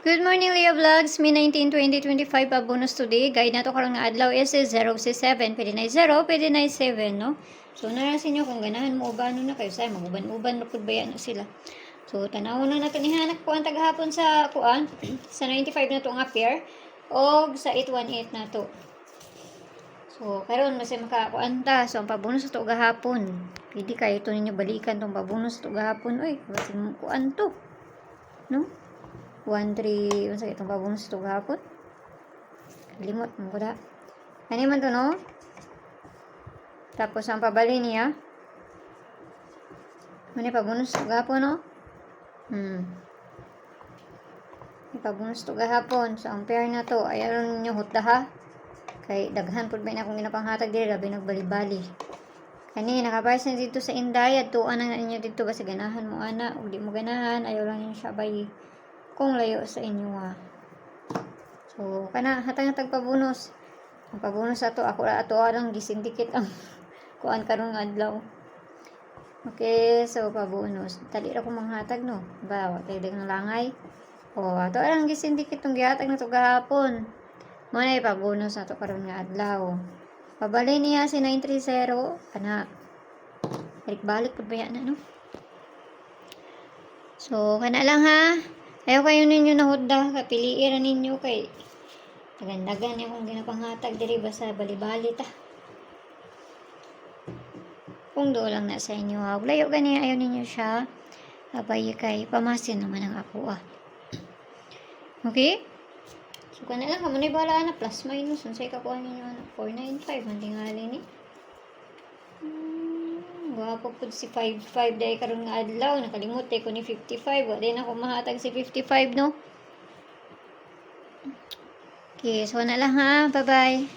Good morning, Leo Vlogs. May 19, 2025 pa bonus today. Guide na to karong nga adlaw is 0 si 7. Pwede na 0, pwede na 7, no? So, narasin nyo kung ganahan mo ubano na kayo. Say, mag-uban-uban na bayan na sila. So, tanawon na natin ihanak ko ang tagahapon sa kuan. Sa 95 na to nga pair. O sa 818 na to. So, karon masay makakuan ta. So, ang pabonus sa to gahapon. Pwede kayo to ninyo balikan tong pabonus sa to gahapon. Uy, kasi mo kuan to. No? 1-3, ano sa itong pabonus ito gahapon? Limot mo ko da. Ano man to, no? Tapos, ang pabali niya. Ano pabonus ito gahapon, no? May pabonus ito gahapon. So, ang pair na to, ayaw nyo hutda ha. Kay daghan po ba na akong ginapanghatag dito, labi nagbali-bali. Kani, nakabayas na dito sa Inday. At tuan na ninyo dito, basta ganahan mo, ana. O di mo ganahan, ayaw lang ninyo siya bayi. Kung layo sa inyo So, kana hatang-hatag pabonus. Ang pabonus ato ako ato lang gisindikit ang kuan karong adlaw. Okay, so pabonus. Dali ra ko manghatag no. Ba, kay daghang langay. Ato lang gisindikit tong gihatag na to gahapon. Mo na pabonus ato karon nga adlaw. Pabalay niya si 930 kana. Balik-balik pud ba yan no? So, kana lang ha. Ayaw kayo ninyo nahudda, kapiliiran ninyo kay tagandagan akong ginapanghatag diri basta bali-bali ta. Kung do lang na sa inyo ha. Layo gani ayaw ninyo siya. Abay kay pamasin naman ang ako Okay? So kana lang kamo na bala na plus minus unsay kakuha ninyo na 495 man tingali ni. Wapo po si 55 dahil karon nga adlaw. Nakalimut ko ni 55. Wala din ako mahatag si 55, no? Okay, so na lang ha. Bye-bye.